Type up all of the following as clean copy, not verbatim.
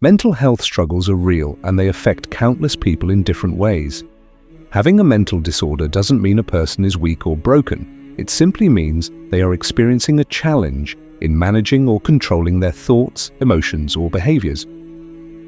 Mental health struggles are real and they affect countless people in different ways. Having a mental disorder doesn't mean a person is weak or broken. It simply means they are experiencing a challenge in managing or controlling their thoughts, emotions, or behaviors.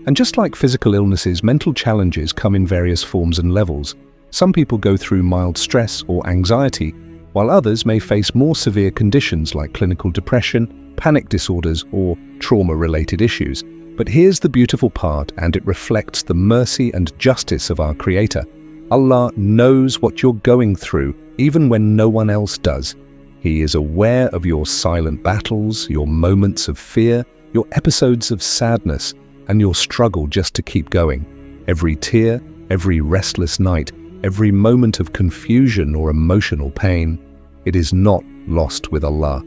And just like physical illnesses, mental challenges come in various forms and levels. Some people go through mild stress or anxiety, while others may face more severe conditions like clinical depression, panic disorders, or trauma-related issues. But here's the beautiful part, and it reflects the mercy and justice of our Creator. Allah knows what you're going through, even when no one else does. He is aware of your silent battles, your moments of fear, your episodes of sadness, and your struggle just to keep going. Every tear, every restless night, every moment of confusion or emotional pain, it is not lost with Allah.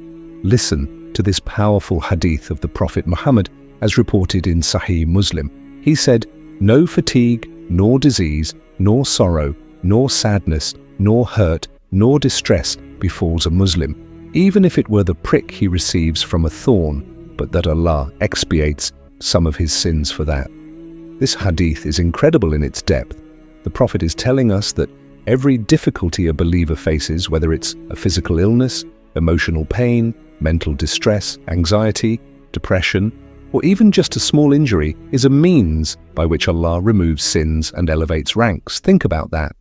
Listen to this powerful hadith of the Prophet Muhammad as reported in Sahih Muslim. He said, "No fatigue, nor disease, nor sorrow, nor sadness, nor hurt, nor distress befalls a Muslim, even if it were the prick he receives from a thorn, but that Allah expiates some of his sins for that." This hadith is incredible in its depth. The Prophet is telling us that every difficulty a believer faces, whether it's a physical illness, emotional pain, mental distress, anxiety, depression, or even just a small injury, is a means by which Allah removes sins and elevates ranks. Think about that.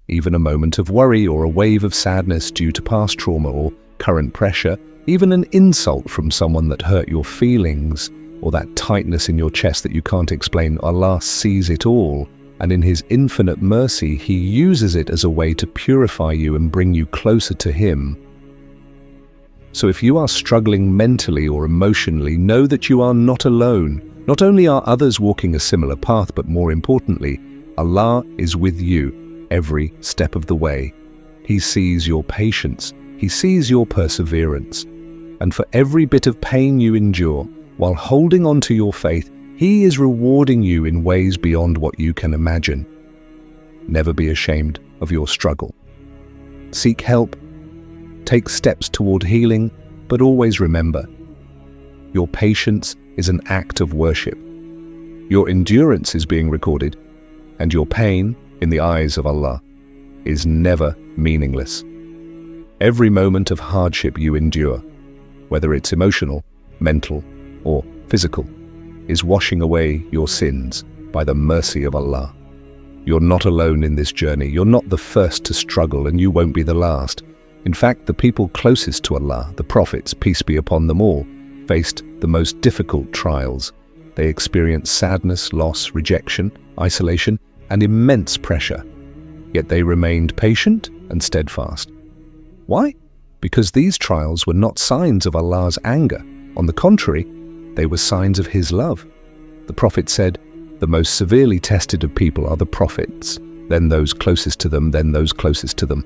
Even a moment of worry or a wave of sadness due to past trauma or current pressure, even an insult from someone that hurt your feelings, or that tightness in your chest that you can't explain, Allah sees it all, and in His infinite mercy, He uses it as a way to purify you and bring you closer to Him. So if you are struggling mentally or emotionally, know that you are not alone. Not only are others walking a similar path, but more importantly, Allah is with you every step of the way. He sees your patience, He sees your perseverance, and for every bit of pain you endure, while holding on to your faith, He is rewarding you in ways beyond what you can imagine. Never be ashamed of your struggle. Seek help, take steps toward healing, but always remember, your patience is an act of worship. Your endurance is being recorded, and your pain, in the eyes of Allah, is never meaningless. Every moment of hardship you endure, whether it's emotional, mental, or physical, is washing away your sins by the mercy of Allah. You're not alone in this journey. You're not the first to struggle, and you won't be the last. In fact, the people closest to Allah, the prophets, peace be upon them all, faced the most difficult trials. They experienced sadness, loss, rejection, isolation, and immense pressure. Yet they remained patient and steadfast. Why? Because these trials were not signs of Allah's anger. On the contrary, they were signs of His love. The Prophet said, "The most severely tested of people are the prophets, then those closest to them, then those closest to them."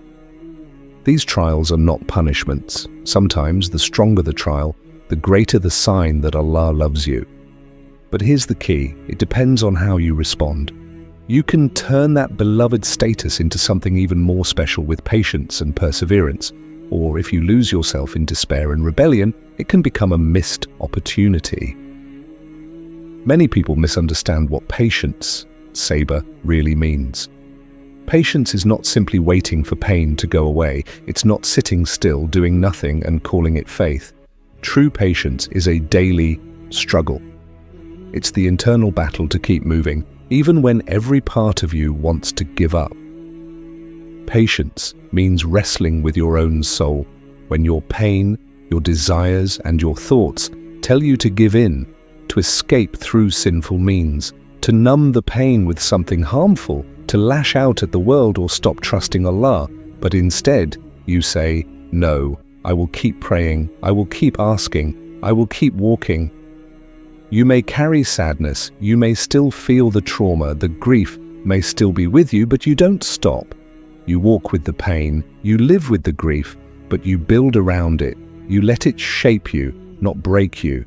These trials are not punishments. Sometimes, the stronger the trial, the greater the sign that Allah loves you. But here's the key: it depends on how you respond. You can turn that beloved status into something even more special with patience and perseverance. Or if you lose yourself in despair and rebellion, it can become a missed opportunity. Many people misunderstand what patience, sabr, really means. Patience is not simply waiting for pain to go away. It's not sitting still, doing nothing and calling it faith. True patience is a daily struggle. It's the internal battle to keep moving, even when every part of you wants to give up. Patience means wrestling with your own soul when your pain, your desires, and your thoughts tell you to give in, to escape through sinful means, to numb the pain with something harmful, to lash out at the world or stop trusting Allah. But instead, you say, "No, I will keep praying, I will keep asking, I will keep walking." You may carry sadness, you may still feel the trauma, the grief may still be with you, but you don't stop. You walk with the pain, you live with the grief, but you build around it. You let it shape you, not break you.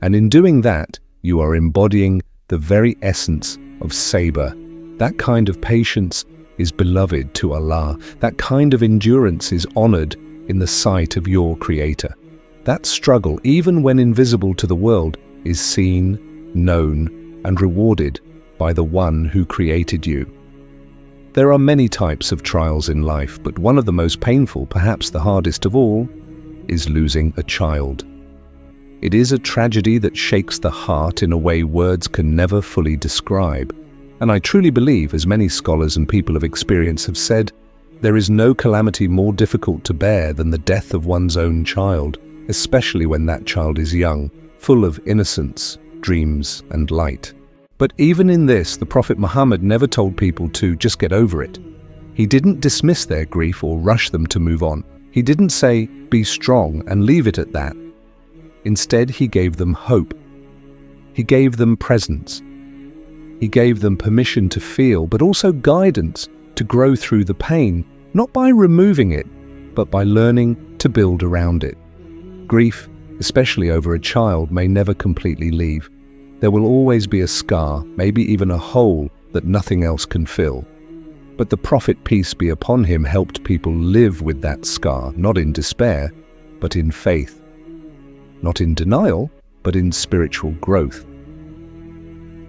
And in doing that, you are embodying the very essence of sabr. That kind of patience is beloved to Allah. That kind of endurance is honored in the sight of your Creator. That struggle, even when invisible to the world, is seen, known, and rewarded by the one who created you. There are many types of trials in life, but one of the most painful, perhaps the hardest of all, is losing a child. It is a tragedy that shakes the heart in a way words can never fully describe. And I truly believe, as many scholars and people of experience have said, there is no calamity more difficult to bear than the death of one's own child, especially when that child is young, full of innocence, dreams, and light. But even in this, the Prophet Muhammad never told people to just get over it. He didn't dismiss their grief or rush them to move on. He didn't say, be strong and leave it at that. Instead, he gave them hope. He gave them presence. He gave them permission to feel, but also guidance to grow through the pain, not by removing it, but by learning to build around it. Grief, especially over a child, may never completely leave. There will always be a scar, maybe even a hole that nothing else can fill. But the Prophet, peace be upon him, helped people live with that scar, not in despair, but in faith. Not in denial, but in spiritual growth.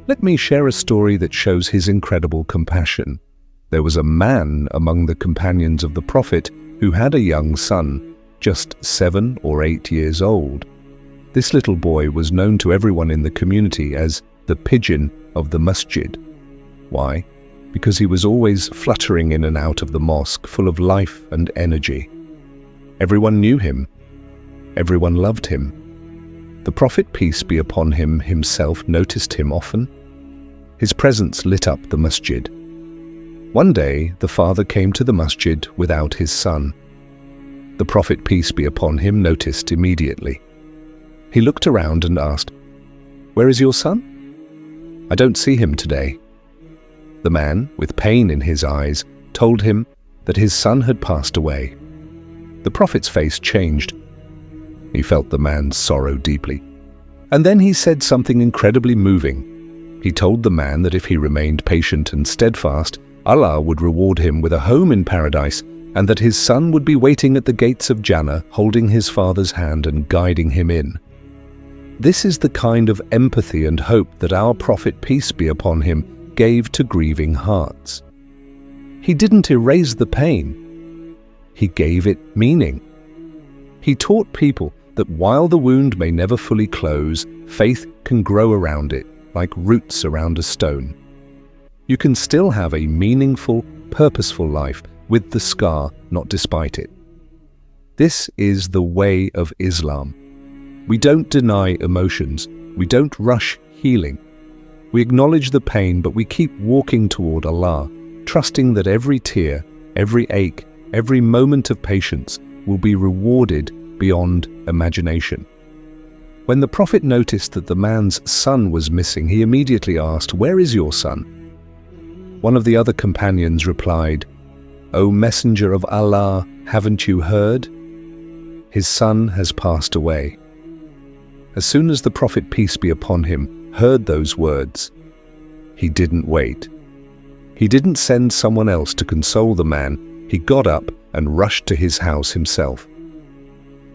Let me share a story that shows his incredible compassion. There was a man among the companions of the Prophet who had a young son, just 7 or 8 years old. This little boy was known to everyone in the community as the pigeon of the masjid. Why? Because he was always fluttering in and out of the mosque, full of life and energy. Everyone knew him. Everyone loved him. The Prophet, peace be upon him, himself noticed him often. His presence lit up the masjid. One day, the father came to the masjid without his son. The Prophet, peace be upon him, noticed immediately. He looked around and asked, "Where is your son? I don't see him today." The man, with pain in his eyes, told him that his son had passed away. The Prophet's face changed. He felt the man's sorrow deeply. And then he said something incredibly moving. He told the man that if he remained patient and steadfast, Allah would reward him with a home in paradise, and that his son would be waiting at the gates of Jannah, holding his father's hand and guiding him in. This is the kind of empathy and hope that our Prophet, peace be upon him, gave to grieving hearts. He didn't erase the pain. He gave it meaning. He taught people that while the wound may never fully close, faith can grow around it, like roots around a stone. You can still have a meaningful, purposeful life with the scar, not despite it. This is the way of Islam. We don't deny emotions. We don't rush healing. We acknowledge the pain, but we keep walking toward Allah, trusting that every tear, every ache, every moment of patience will be rewarded beyond imagination. When the Prophet noticed that the man's son was missing, he immediately asked, "Where is your son?" One of the other companions replied, "O Messenger of Allah, haven't you heard? His son has passed away." As soon as the Prophet, peace be upon him, heard those words, he didn't wait. He didn't send someone else to console the man. He got up and rushed to his house himself.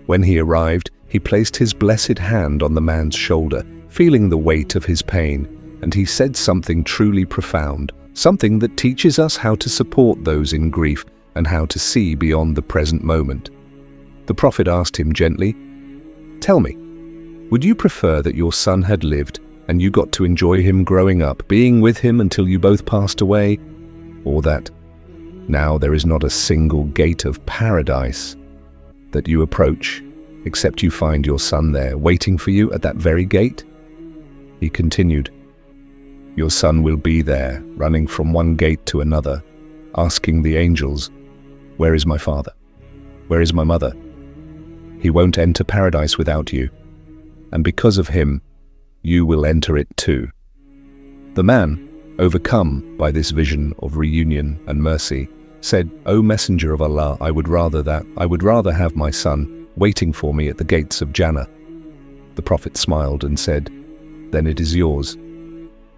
When he arrived, he placed his blessed hand on the man's shoulder, feeling the weight of his pain, and he said something truly profound, something that teaches us how to support those in grief and how to see beyond the present moment. The Prophet asked him gently, "Tell me, would you prefer that your son had lived and you got to enjoy him growing up, being with him until you both passed away, or that now there is not a single gate of paradise that you approach, except you find your son there, waiting for you at that very gate?" He continued, "Your son will be there, running from one gate to another, asking the angels, 'Where is my father? Where is my mother?' He won't enter paradise without you, and because of him, you will enter it too." The man, overcome by this vision of reunion and mercy, said, "O Messenger of Allah, I would rather have my son waiting for me at the gates of Jannah." The Prophet smiled and said, "Then it is yours."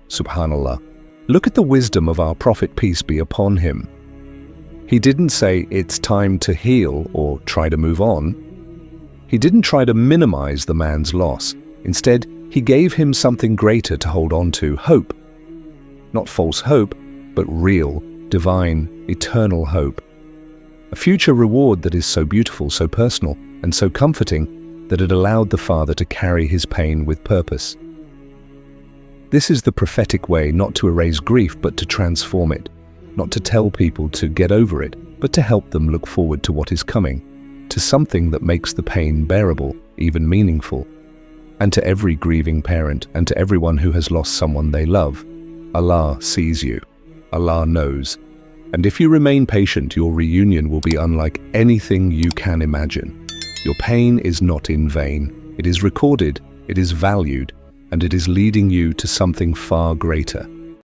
Subhanallah. Look at the wisdom of our Prophet, peace be upon him. He didn't say it's time to heal or try to move on. He didn't try to minimize the man's loss. Instead, He gave him something greater to hold on to, hope. Not false hope, but real, divine, eternal hope. A future reward that is so beautiful, so personal, and so comforting that it allowed the father to carry his pain with purpose. This is the prophetic way not to erase grief, but to transform it. Not to tell people to get over it, but to help them look forward to what is coming, to something that makes the pain bearable, even meaningful. And to every grieving parent, and to everyone who has lost someone they love, Allah sees you. Allah knows. And if you remain patient, your reunion will be unlike anything you can imagine. Your pain is not in vain. It is recorded, it is valued, and it is leading you to something far greater.